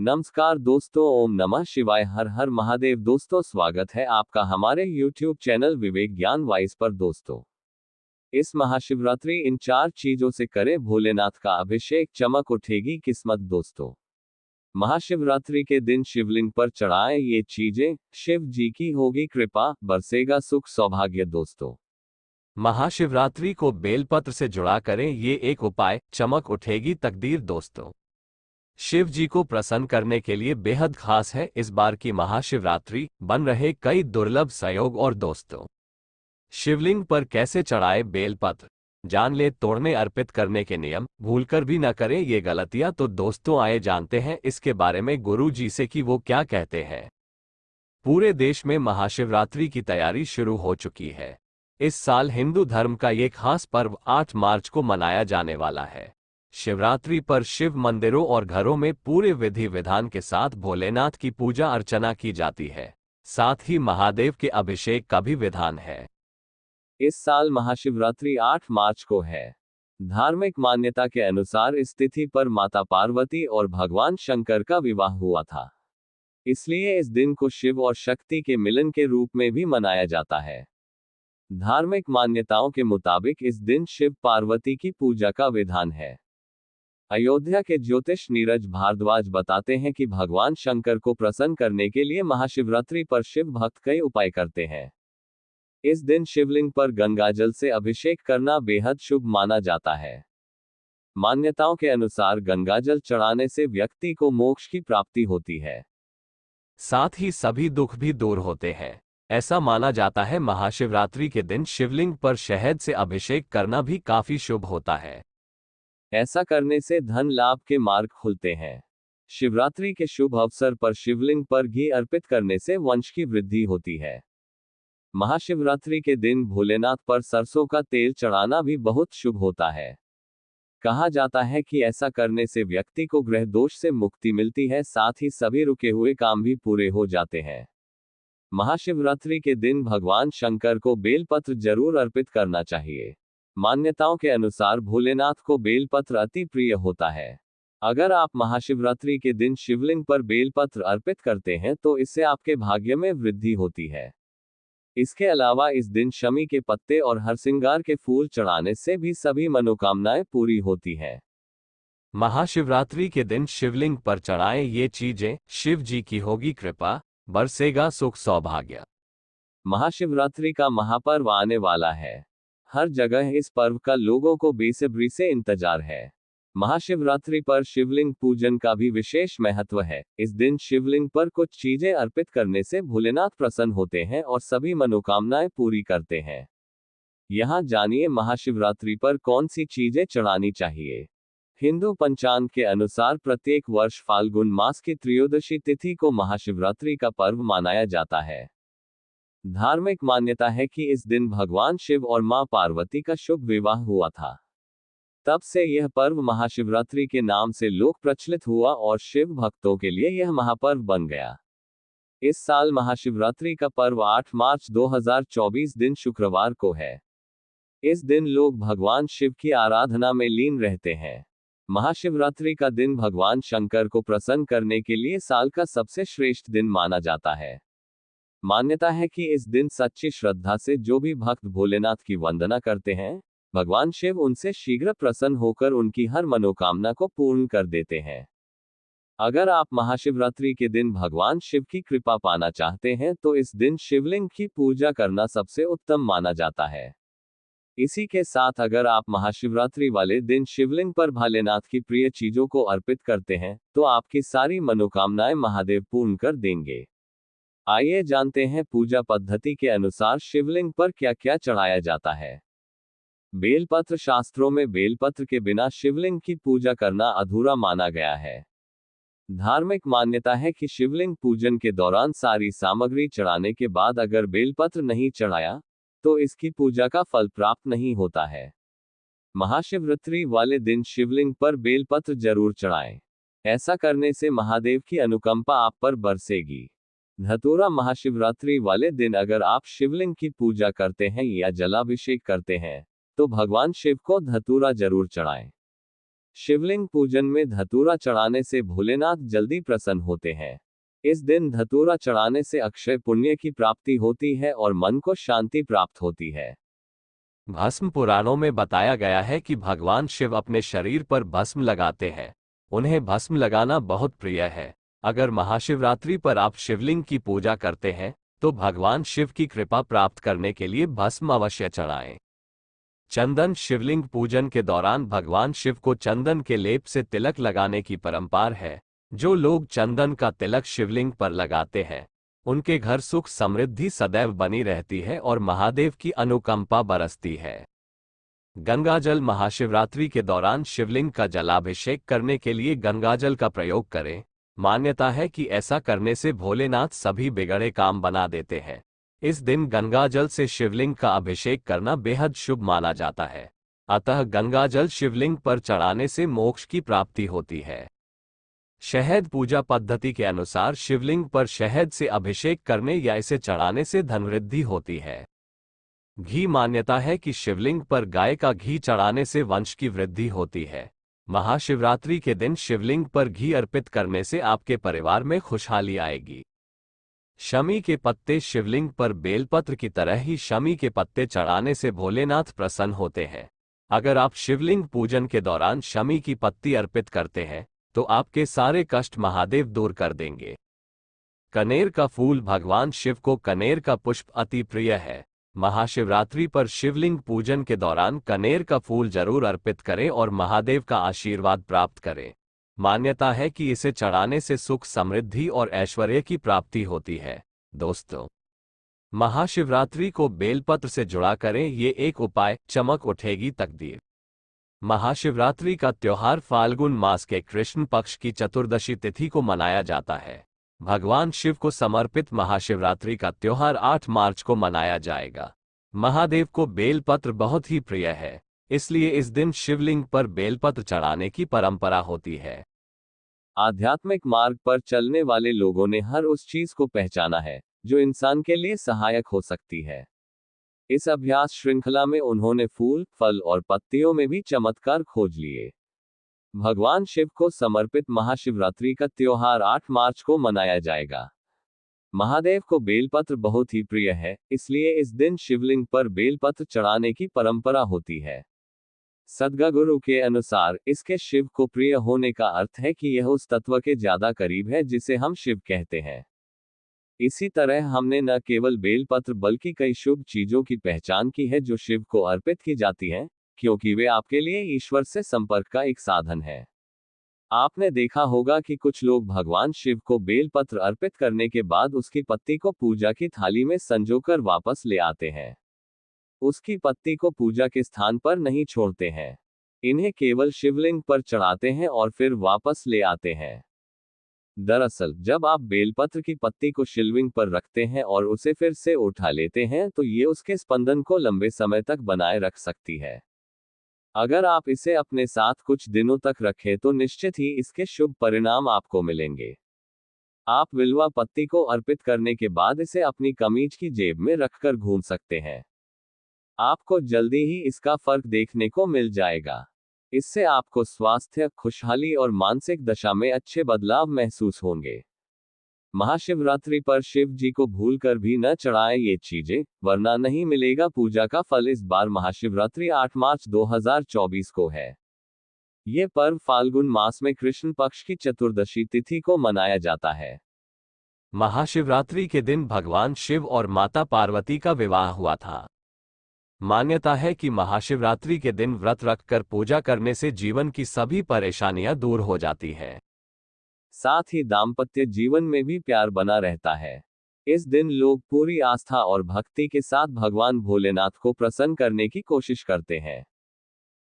नमस्कार दोस्तों, ओम नमः शिवाय, हर हर महादेव। दोस्तों, स्वागत है आपका हमारे YouTube चैनल विवेक ज्ञान वाइस पर। दोस्तों, इस महाशिवरात्रि इन 4 चीजों से करें भोलेनाथ का अभिषेक, चमक उठेगी किस्मत। दोस्तों, महाशिवरात्रि के दिन शिवलिंग पर चढ़ाएं ये चीजें, शिव जी की होगी कृपा, बरसेगा सुख सौभाग्य। दोस्तों, महाशिवरात्रि को बेलपत्र से जुड़ा करें ये एक उपाय, चमक उठेगी तकदीर। दोस्तों, शिव जी को प्रसन्न करने के लिए बेहद खास है इस बार की महाशिवरात्रि, बन रहे कई दुर्लभ संयोग। और दोस्तों, शिवलिंग पर कैसे चढ़ाए बेलपत्र, जान ले तोड़ने अर्पित करने के नियम, भूलकर भी न करें ये गलतियां। तो दोस्तों, आए जानते हैं इसके बारे में गुरु जी से कि वो क्या कहते हैं। पूरे देश में महाशिवरात्रि की तैयारी शुरू हो चुकी है। इस साल हिंदू धर्म का ये खास पर्व 8 मार्च को मनाया जाने वाला है। शिवरात्रि पर शिव मंदिरों और घरों में पूरे विधि विधान के साथ भोलेनाथ की पूजा अर्चना की जाती है। साथ ही महादेव के अभिषेक का भी विधान है। इस साल महाशिवरात्रि 8 मार्च को है। धार्मिक मान्यता के अनुसार इस तिथि पर माता पार्वती और भगवान शंकर का विवाह हुआ था। इसलिए इस दिन को शिव और शक्ति के मिलन के रूप में भी मनाया जाता है। धार्मिक मान्यताओं के मुताबिक इस दिन शिव पार्वती की पूजा का विधान है। अयोध्या के ज्योतिष नीरज भारद्वाज बताते हैं कि भगवान शंकर को प्रसन्न करने के लिए महाशिवरात्रि पर शिव भक्त कई उपाय करते हैं। इस दिन शिवलिंग पर गंगाजल से अभिषेक करना बेहद शुभ माना जाता है। मान्यताओं के अनुसार गंगाजल चढ़ाने से व्यक्ति को मोक्ष की प्राप्ति होती है। साथ ही सभी दुख भी दूर होते हैं। ऐसा माना जाता है महाशिवरात्रि के दिन शिवलिंग पर शहद से अभिषेक करना भी काफी शुभ होता है। ऐसा करने से धन लाभ के मार्ग खुलते हैं। शिवरात्रि के शुभ अवसर पर शिवलिंग पर घी अर्पित करने से वंश की वृद्धि होती है। महाशिवरात्रि के दिन भोलेनाथ पर सरसों का तेल चढ़ाना भी बहुत शुभ होता है। कहा जाता है कि ऐसा करने से व्यक्ति को ग्रह दोष से मुक्ति मिलती है, साथ ही सभी रुके हुए काम भी पूरे हो जाते हैं। महाशिवरात्रि के दिन भगवान शंकर को बेलपत्र जरूर अर्पित करना चाहिए। मान्यताओं के अनुसार भोलेनाथ को बेलपत्र अति प्रिय होता है। अगर आप महाशिवरात्रि के दिन शिवलिंग पर बेलपत्र अर्पित करते हैं तो इससे आपके भाग्य में वृद्धि होती है। इसके अलावा इस दिन शमी के पत्ते और हरसिंगार के फूल चढ़ाने से भी सभी मनोकामनाएं पूरी होती हैं। महाशिवरात्रि के दिन शिवलिंग पर चढ़ाएं ये चीजें, शिव जी की होगी कृपा, बरसेगा सुख सौभाग्य। महाशिवरात्रि का महापर्व आने वाला है। हर जगह इस पर्व का लोगों को बेसब्री से इंतजार है। महाशिवरात्रि पर शिवलिंग पूजन का भी विशेष महत्व है। इस दिन शिवलिंग पर कुछ चीजें अर्पित करने से भोलेनाथ प्रसन्न होते हैं और सभी मनोकामनाएं पूरी करते हैं। यहाँ जानिए महाशिवरात्रि पर कौन सी चीजें चढ़ानी चाहिए। हिंदू पंचांग के अनुसार प्रत्येक वर्ष फाल्गुन मास की त्रयोदशी तिथि को महाशिवरात्रि का पर्व मनाया जाता है। धार्मिक मान्यता है कि इस दिन भगवान शिव और मां पार्वती का शुभ विवाह हुआ था। तब से यह पर्व महाशिवरात्रि के नाम से लोक प्रचलित हुआ और शिव भक्तों के लिए यह महापर्व बन गया। इस साल महाशिवरात्रि का पर्व 8 मार्च 2024 दिन शुक्रवार को है। इस दिन लोग भगवान शिव की आराधना में लीन रहते हैं। महाशिवरात्रि का दिन भगवान शंकर को प्रसन्न करने के लिए साल का सबसे श्रेष्ठ दिन माना जाता है। मान्यता है कि इस दिन सच्ची श्रद्धा से जो भी भक्त भोलेनाथ की वंदना करते हैं, भगवान शिव उनसे शीघ्र प्रसन्न होकर उनकी हर मनोकामना को पूर्ण कर देते हैं। अगर आप महाशिवरात्रि के दिन भगवान शिव की कृपा पाना चाहते हैं तो इस दिन शिवलिंग की पूजा करना सबसे उत्तम माना जाता है। इसी के साथ अगर आप महाशिवरात्रि वाले दिन शिवलिंग पर भोलेनाथ की प्रिय चीजों को अर्पित करते हैं तो आपकी सारी मनोकामनाएं महादेव पूर्ण कर देंगे। आइए जानते हैं पूजा पद्धति के अनुसार शिवलिंग पर क्या क्या चढ़ाया जाता है। बेलपत्र। शास्त्रों में बेलपत्र के बिना शिवलिंग की पूजा करना अधूरा माना गया है। धार्मिक मान्यता है कि शिवलिंग पूजन के दौरान सारी सामग्री चढ़ाने के बाद अगर बेलपत्र नहीं चढ़ाया तो इसकी पूजा का फल प्राप्त नहीं होता है। महाशिवरात्रि वाले दिन शिवलिंग पर बेलपत्र जरूर चढ़ाएं। ऐसा करने से महादेव की अनुकंपा आप पर बरसेगी। धतूरा। महाशिवरात्रि वाले दिन अगर आप शिवलिंग की पूजा करते हैं या जलाभिषेक करते हैं तो भगवान शिव को धतूरा जरूर चढ़ाएं। शिवलिंग पूजन में धतूरा चढ़ाने से भोलेनाथ जल्दी प्रसन्न होते हैं। इस दिन धतूरा चढ़ाने से अक्षय पुण्य की प्राप्ति होती है और मन को शांति प्राप्त होती है। भस्म पुराणों में बताया गया है कि भगवान शिव अपने शरीर पर भस्म लगाते हैं। उन्हें भस्म लगाना बहुत प्रिय है। अगर महाशिवरात्रि पर आप शिवलिंग की पूजा करते हैं तो भगवान शिव की कृपा प्राप्त करने के लिए भस्म अवश्य चढ़ाएं। चंदन शिवलिंग पूजन के दौरान भगवान शिव को चंदन के लेप से तिलक लगाने की परंपरा है। जो लोग चंदन का तिलक शिवलिंग पर लगाते हैं उनके घर सुख समृद्धि सदैव बनी रहती है और महादेव की अनुकंपा बरसती है। गंगाजल महाशिवरात्रि के दौरान शिवलिंग का जलाभिषेक करने के लिए गंगाजल का प्रयोग करें। मान्यता है कि ऐसा करने से भोलेनाथ सभी बिगड़े काम बना देते हैं। इस दिन गंगाजल से शिवलिंग का अभिषेक करना बेहद शुभ माना जाता है। अतः गंगाजल शिवलिंग पर चढ़ाने से मोक्ष की प्राप्ति होती है। शहद पूजा पद्धति के अनुसार शिवलिंग पर शहद से अभिषेक करने या इसे चढ़ाने से धनवृद्धि होती है। घी मान्यता है कि शिवलिंग पर गाय का घी चढ़ाने से वंश की वृद्धि होती है। महाशिवरात्रि के दिन शिवलिंग पर घी अर्पित करने से आपके परिवार में खुशहाली आएगी। शमी के पत्ते शिवलिंग पर बेलपत्र की तरह ही शमी के पत्ते चढ़ाने से भोलेनाथ प्रसन्न होते हैं। अगर आप शिवलिंग पूजन के दौरान शमी की पत्ती अर्पित करते हैं तो आपके सारे कष्ट महादेव दूर कर देंगे। कनेर का फूल भगवान शिव को कनेर का पुष्प अति प्रिय है। महाशिवरात्रि पर शिवलिंग पूजन के दौरान कनेर का फूल जरूर अर्पित करें और महादेव का आशीर्वाद प्राप्त करें। मान्यता है कि इसे चढ़ाने से सुख समृद्धि और ऐश्वर्य की प्राप्ति होती है। दोस्तों, महाशिवरात्रि को बेलपत्र से जुड़ा करें, ये एक उपाय, चमक उठेगी तकदीर। महाशिवरात्रि का त्योहार फाल्गुन मास के कृष्ण पक्ष की चतुर्दशी तिथि को मनाया जाता है। भगवान शिव को समर्पित महाशिवरात्रि का त्योहार 8 मार्च को मनाया जाएगा। महादेव को बेलपत्र बहुत ही प्रिय है, इसलिए इस दिन शिवलिंग पर बेलपत्र चढ़ाने की परंपरा होती है। आध्यात्मिक मार्ग पर चलने वाले लोगों ने हर उस चीज को पहचाना है जो इंसान के लिए सहायक हो सकती है। इस अभ्यास श्रृंखला में उन्होंने फूल, फल और पत्तियों में भी चमत्कार खोज लिए। भगवान शिव को समर्पित महाशिवरात्रि का त्योहार 8 मार्च को मनाया जाएगा। महादेव को बेलपत्र बहुत ही प्रिय है, इसलिए इस दिन शिवलिंग पर बेलपत्र चढ़ाने की परंपरा होती है। सद्गुरु के अनुसार इसके शिव को प्रिय होने का अर्थ है कि यह उस तत्व के ज्यादा करीब है जिसे हम शिव कहते हैं। इसी तरह हमने न केवल बेलपत्र बल्कि कई शुभ चीजों की पहचान की है जो शिव को अर्पित की जाती हैं, क्योंकि वे आपके लिए ईश्वर से संपर्क का एक साधन है। आपने देखा होगा कि कुछ लोग भगवान शिव को बेलपत्र अर्पित करने के बाद उसकी पत्ती को पूजा की थाली में संजोकर वापस ले आते हैं। उसकी पत्ती को पूजा के स्थान पर नहीं छोड़ते हैं। इन्हें केवल शिवलिंग पर चढ़ाते हैं और फिर वापस ले आते हैं। दरअसल जब आप बेलपत्र की पत्ती को शिवलिंग पर रखते हैं और उसे फिर से उठा लेते हैं तो ये उसके स्पंदन को लंबे समय तक बनाए रख सकती है। अगर आप इसे अपने साथ कुछ दिनों तक रखें तो निश्चित ही इसके शुभ परिणाम आपको मिलेंगे। आप विल्वा पत्ती को अर्पित करने के बाद इसे अपनी कमीज की जेब में रखकर घूम सकते हैं। आपको जल्दी ही इसका फर्क देखने को मिल जाएगा। इससे आपको स्वास्थ्य, खुशहाली और मानसिक दशा में अच्छे बदलाव महसूस होंगे। महाशिवरात्रि पर शिव जी को भूलकर भी न चढ़ाएं ये चीजें, वरना नहीं मिलेगा पूजा का फल। इस बार महाशिवरात्रि 8 मार्च 2024 को है। ये पर्व फाल्गुन मास में कृष्ण पक्ष की चतुर्दशी तिथि को मनाया जाता है। महाशिवरात्रि के दिन भगवान शिव और माता पार्वती का विवाह हुआ था। मान्यता है कि महाशिवरात्रि के दिन व्रत रखकर पूजा करने से जीवन की सभी परेशानियां दूर हो जाती है। साथ ही दाम्पत्य जीवन में भी प्यार बना रहता है। इस दिन लोग पूरी आस्था और भक्ति के साथ भगवान भोलेनाथ को प्रसन्न करने की कोशिश करते हैं।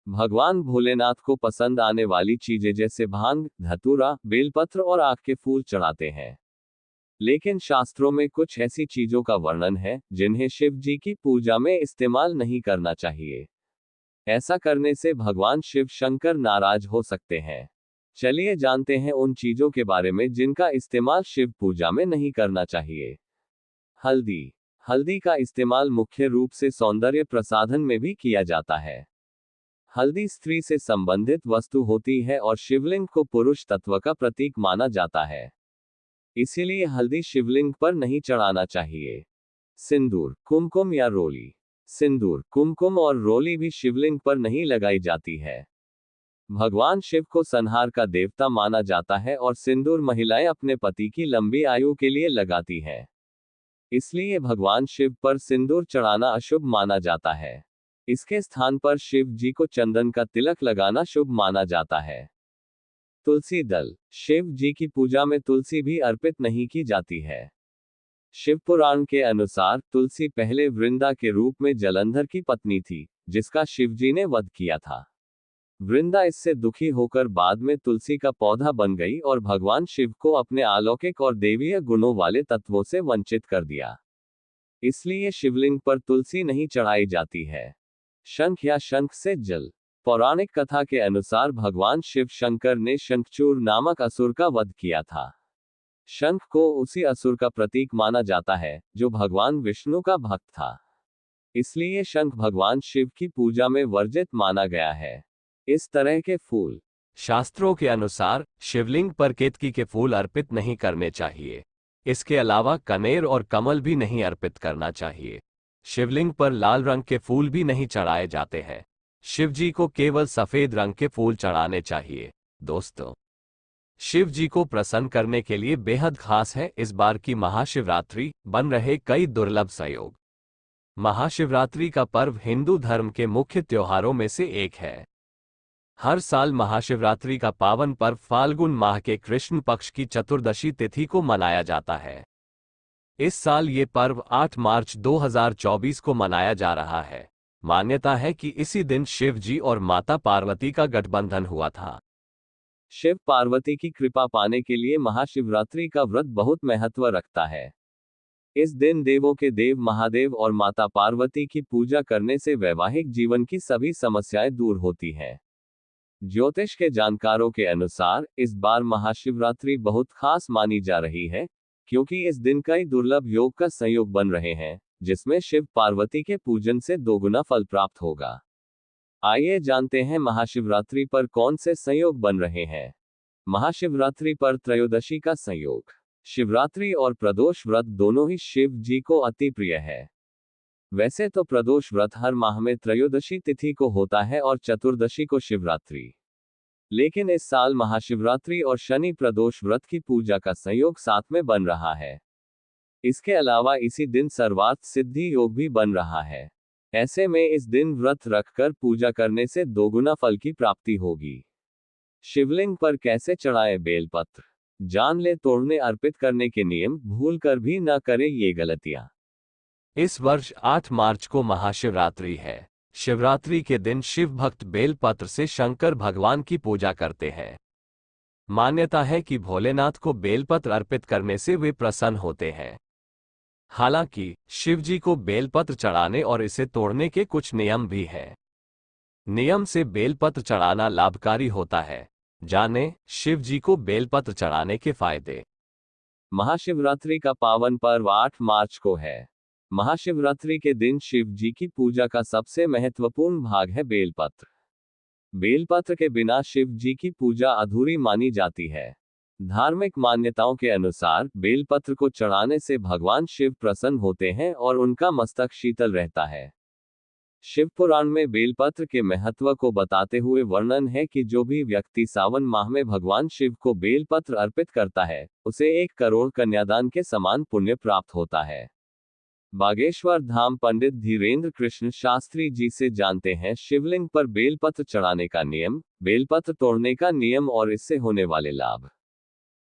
भगवान भोलेनाथ को पसंद आने वाली चीजें जैसे भांग, धतूरा, बेलपत्र और आक के फूल चढ़ाते हैं। लेकिन शास्त्रों में कुछ ऐसी चीजों का वर्णन है जिन्हें शिव जी की पूजा में इस्तेमाल नहीं करना चाहिए। ऐसा करने से भगवान शिव शंकर नाराज हो सकते हैं। चलिए जानते हैं उन चीजों के बारे में जिनका इस्तेमाल शिव पूजा में नहीं करना चाहिए। हल्दी। हल्दी का इस्तेमाल मुख्य रूप से सौंदर्य प्रसाधन में भी किया जाता है। हल्दी स्त्री से संबंधित वस्तु होती है और शिवलिंग को पुरुष तत्व का प्रतीक माना जाता है, इसीलिए हल्दी शिवलिंग पर नहीं चढ़ाना चाहिए। सिंदूर, कुमकुम या रोली। सिंदूर, कुमकुम और रोली भी शिवलिंग पर नहीं लगाई जाती है। भगवान शिव को संहार का देवता माना जाता है और सिंदूर महिलाएं अपने पति की लंबी आयु के लिए लगाती हैं। इसलिए भगवान शिव पर सिंदूर चढ़ाना अशुभ माना जाता है। इसके स्थान पर शिव जी को चंदन का तिलक लगाना शुभ माना जाता है। तुलसी दल। शिव जी की पूजा में तुलसी भी अर्पित नहीं की जाती है। शिव पुराण के अनुसार तुलसी पहले वृंदा के रूप में जलंधर की पत्नी थी, जिसका शिवजी ने वध किया था। वृंदा इससे दुखी होकर बाद में तुलसी का पौधा बन गई और भगवान शिव को अपने अलौकिक और देवीय गुणों वाले तत्वों से वंचित कर दिया। इसलिए शिवलिंग पर तुलसी नहीं चढ़ाई जाती है। शंख या शंख से जल। पौराणिक कथा के अनुसार भगवान शिव शंकर ने शंखचूर नामक असुर का वध किया था। शंख को उसी असुर का प्रतीक माना जाता है जो भगवान विष्णु का भक्त था। इसलिए शंख भगवान शिव की पूजा में वर्जित माना गया है। इस तरह के फूल। शास्त्रों के अनुसार शिवलिंग पर केतकी के फूल अर्पित नहीं करने चाहिए। इसके अलावा कनेर और कमल भी नहीं अर्पित करना चाहिए। शिवलिंग पर लाल रंग के फूल भी नहीं चढ़ाए जाते हैं। शिव जी को केवल सफेद रंग के फूल चढ़ाने चाहिए। दोस्तों, शिव जी को प्रसन्न करने के लिए बेहद खास है इस बार की महाशिवरात्रि, बन रहे कई दुर्लभ संयोग। महाशिवरात्रि का पर्व हिंदू धर्म के मुख्य त्योहारों में से एक है। हर साल महाशिवरात्रि का पावन पर्व फाल्गुन माह के कृष्ण पक्ष की चतुर्दशी तिथि को मनाया जाता है। इस साल ये पर्व 8 मार्च 2024 को मनाया जा रहा है। मान्यता है कि इसी दिन शिव जी और माता पार्वती का गठबंधन हुआ था। शिव पार्वती की कृपा पाने के लिए महाशिवरात्रि का व्रत बहुत महत्व रखता है। इस दिन देवों के देव महादेव और माता पार्वती की पूजा करने से वैवाहिक जीवन की सभी समस्याएं दूर होती हैं। ज्योतिष के जानकारों के अनुसार इस बार महाशिवरात्रि बहुत खास मानी जा रही है, क्योंकि इस दिन कई दुर्लभ योग का संयोग बन रहे हैं, जिसमें शिव पार्वती के पूजन से दोगुना फल प्राप्त होगा। आइए जानते हैं महाशिवरात्रि पर कौन से संयोग बन रहे हैं। महाशिवरात्रि पर त्रयोदशी का संयोग। शिवरात्रि और प्रदोष व्रत दोनों ही शिव जी को अति प्रिय है। वैसे तो प्रदोष व्रत हर माह में त्रयोदशी तिथि को होता है और चतुर्दशी को शिवरात्रि, लेकिन इस साल महाशिवरात्रि और शनि प्रदोष व्रत की पूजा का संयोग साथ में बन रहा है। इसके अलावा इसी दिन सर्वार्थ सिद्धि योग भी बन रहा है। ऐसे में इस दिन व्रत रखकर पूजा करने से दोगुना फल की प्राप्ति होगी। शिवलिंग पर कैसे चढ़ाएं बेलपत्र, जान ले तोड़ने अर्पित करने के नियम, भूल कर भी न करें ये गलतियां। इस वर्ष 8 मार्च को महाशिवरात्रि है। शिवरात्रि के दिन शिव भक्त बेलपत्र से शंकर भगवान की पूजा करते हैं। मान्यता है कि भोलेनाथ को बेलपत्र अर्पित करने से वे प्रसन्न होते हैं। हालांकि शिव जी को बेलपत्र चढ़ाने और इसे तोड़ने के कुछ नियम भी हैं। नियम से बेलपत्र चढ़ाना लाभकारी होता है। जानें शिव जी को बेलपत्र चढ़ाने के फायदे। महाशिवरात्रि का पावन पर्व 8 मार्च को है। महाशिवरात्रि के दिन शिव जी की पूजा का सबसे महत्वपूर्ण भाग है बेलपत्र। बेलपत्र के बिना शिव जी की पूजा अधूरी मानी जाती है। धार्मिक मान्यताओं के अनुसार बेलपत्र को चढ़ाने से भगवान शिव प्रसन्न होते हैं और उनका मस्तक शीतल रहता है। शिव पुराण में बेलपत्र के महत्व को बताते हुए वर्णन है कि जो भी व्यक्ति सावन माह में भगवान शिव को बेलपत्र अर्पित करता है, उसे 1 करोड़ कन्यादान के समान पुण्य प्राप्त होता है। बागेश्वर धाम पंडित धीरेन्द्र कृष्ण शास्त्री जी से जानते हैं शिवलिंग पर बेलपत्र चढ़ाने का नियम, बेलपत्र तोड़ने का नियम और इससे होने वाले लाभ।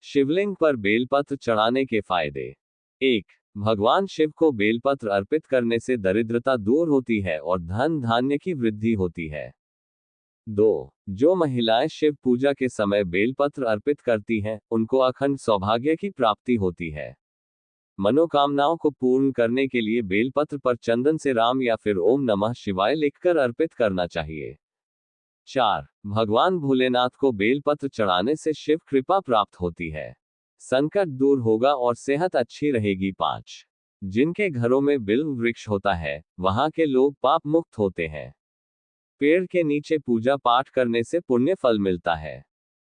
शिवलिंग पर बेलपत्र चढ़ाने के फायदे। 1. भगवान शिव को बेलपत्र अर्पित करने से दरिद्रता दूर होती है और धन धान्य की वृद्धि होती है। 2. जो महिलाएं शिव पूजा के समय बेलपत्र अर्पित करती हैं, उनको अखंड सौभाग्य की प्राप्ति होती है। मनोकामनाओं को पूर्ण करने के लिए बेलपत्र पर चंदन से राम या फिर ओम नमः शिवाय लिखकर अर्पित करना चाहिए। 4. भगवान भोलेनाथ को बेलपत्र चढ़ाने से शिव कृपा प्राप्त होती है। संकट दूर होगा और सेहत अच्छी रहेगी। 5. जिनके घरों में बिल्व वृक्ष होता है, वहां के लोग पाप मुक्त होते हैं। पेड़ के नीचे पूजा पाठ करने से पुण्य फल मिलता है।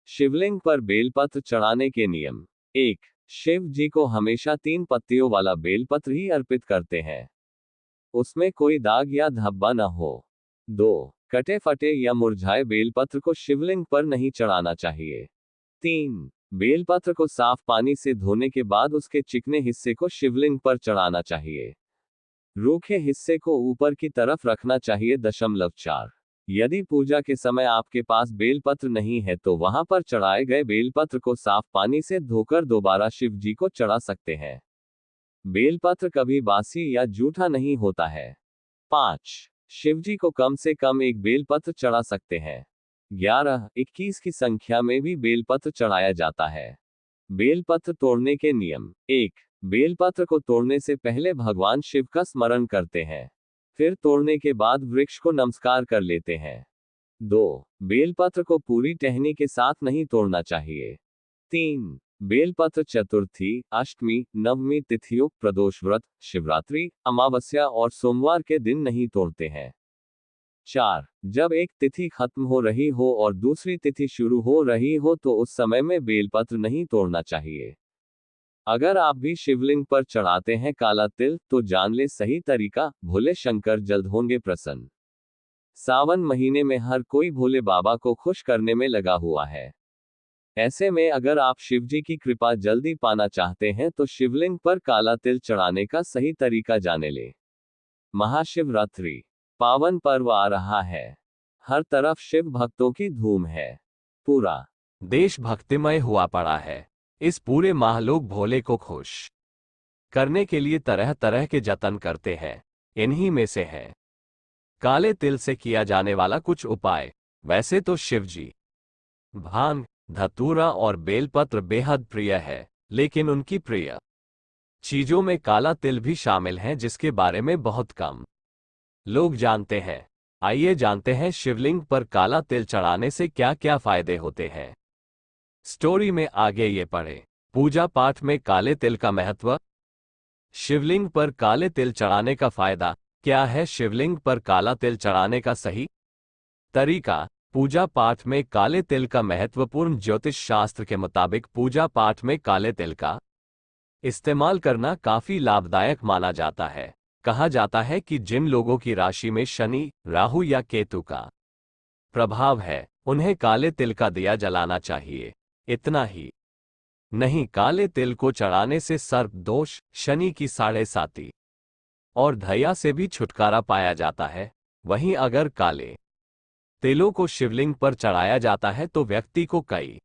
शिवलिंग पर बेलपत्र चढ़ाने के नियम। 1. शिव जी को हमेशा 3 पत्तियों वाला बेलपत्र ही अर्पित करते हैं। उसमें कोई दाग या धब्बा न हो। 2. कटे फटे या मुरझाए बेलपत्र को शिवलिंग पर नहीं चढ़ाना चाहिए। 3. बेलपत्र को साफ पानी से धोने के बाद उसके चिकने हिस्से को शिवलिंग पर चढ़ाना चाहिए। रूखे हिस्से को ऊपर की तरफ रखना चाहिए। 4. यदि पूजा के समय आपके पास बेलपत्र नहीं है तो वहां पर चढ़ाए गए बेलपत्र को साफ पानी से धोकर दोबारा शिव जी को चढ़ा सकते हैं। बेलपत्र कभी बासी या जूठा नहीं होता है। 5. शिव जी को कम से कम एक बेलपत्र चढ़ा सकते हैं। 11, 21 की संख्या में भी बेलपत्र चढ़ाया जाता है। बेलपत्र तोड़ने के नियम। 1. बेलपत्र को तोड़ने से पहले भगवान शिव का स्मरण करते हैं। फिर तोड़ने के बाद वृक्ष को नमस्कार कर लेते हैं। 2. बेलपत्र को पूरी टहनी के साथ नहीं तोड़ना चाहिए। 3. बेलपत्र चतुर्थी, अष्टमी, नवमी तिथियों, प्रदोष व्रत, शिवरात्रि, अमावस्या और सोमवार के दिन नहीं तोड़ते हैं। 4. जब एक तिथि खत्म हो रही हो और दूसरी तिथि शुरू हो रही हो तो उस समय में बेलपत्र नहीं तोड़ना चाहिए। अगर आप भी शिवलिंग पर चढ़ाते हैं काला तिल तो जान ले सही तरीका, भोले शंकर जल्द होंगे प्रसन्न। सावन महीने में हर कोई भोले बाबा को खुश करने में लगा हुआ है। ऐसे में अगर आप शिवजी की कृपा जल्दी पाना चाहते हैं तो शिवलिंग पर काला तिल चढ़ाने का सही तरीका जाने ले। महाशिवरात्रि पावन पर्व आ रहा है। हर तरफ शिव भक्तों की धूम है। पूरा देश भक्तिमय हुआ पड़ा है। इस पूरे माह लोग भोले को खुश करने के लिए तरह तरह के जतन करते हैं। इन्हीं में से है काले तिल से किया जाने वाला कुछ उपाय। वैसे तो शिवजी भांग, धतूरा और बेलपत्र बेहद प्रिय है, लेकिन उनकी प्रिय चीजों में काला तिल भी शामिल है जिसके बारे में बहुत कम लोग जानते हैं। आइए जानते हैं शिवलिंग पर काला तिल चढ़ाने से क्या क्या फायदे होते हैं। स्टोरी में आगे ये पढ़े। पूजा पाठ में काले तिल का महत्व। शिवलिंग पर काले तिल चढ़ाने का फायदा क्या है। शिवलिंग पर काला तिल चढ़ाने का सही तरीका। पूजा पाठ में काले तिल का महत्वपूर्ण। ज्योतिष शास्त्र के मुताबिक पूजा पाठ में काले तिल का इस्तेमाल करना काफी लाभदायक माना जाता है। कहा जाता है कि जिन लोगों की राशि में शनि, राहु या केतु का प्रभाव है उन्हें काले तिल का दिया जलाना चाहिए। इतना ही नहीं, काले तिल को चढ़ाने से सर्प दोष, शनि की 7.5 और धैया से भी छुटकारा पाया जाता है। वहीं अगर काले तिलों को शिवलिंग पर चढ़ाया जाता है तो व्यक्ति को कई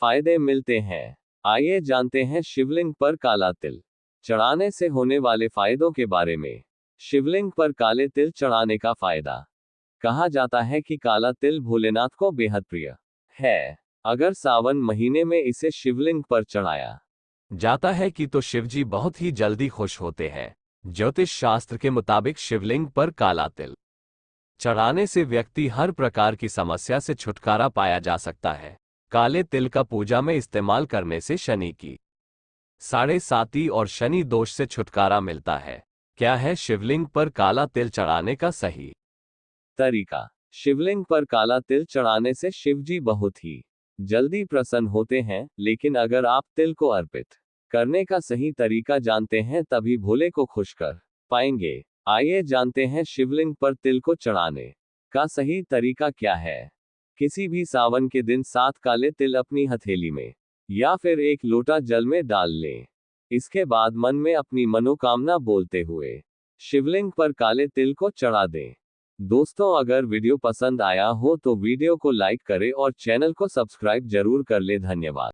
फायदे मिलते हैं। आइए जानते हैं शिवलिंग पर काला तिल चढ़ाने से होने वाले फायदों के बारे में। शिवलिंग पर काले तिल चढ़ाने का फायदा। कहा जाता है कि काला तिल भोलेनाथ को बेहद प्रिय है। अगर सावन महीने में इसे शिवलिंग पर चढ़ाया जाता है कि तो शिवजी बहुत ही जल्दी खुश होते हैं। ज्योतिष शास्त्र के मुताबिक शिवलिंग पर काला तिल चढ़ाने से व्यक्ति हर प्रकार की समस्या से छुटकारा पाया जा सकता है। काले तिल का पूजा में इस्तेमाल करने से शनि की 7.5 और शनि दोष से छुटकारा मिलता है। क्या है शिवलिंग पर काला तिल चढ़ाने का सही तरीका। शिवलिंग पर काला तिल चढ़ाने से शिवजी बहुत ही जल्दी प्रसन्न होते हैं, लेकिन अगर आप तिल को अर्पित करने का सही तरीका जानते हैं तभी भोले को खुश कर पाएंगे। आइए जानते हैं शिवलिंग पर तिल को चढ़ाने का सही तरीका क्या है। किसी भी सावन के दिन 7 काले तिल अपनी हथेली में या फिर एक लोटा जल में डाल लें। इसके बाद मन में अपनी मनोकामना बोलते हुए शिवलिंग पर काले तिल को चढ़ा दें। दोस्तों, अगर वीडियो पसंद आया हो तो वीडियो को लाइक करें और चैनल को सब्सक्राइब जरूर कर ले। धन्यवाद।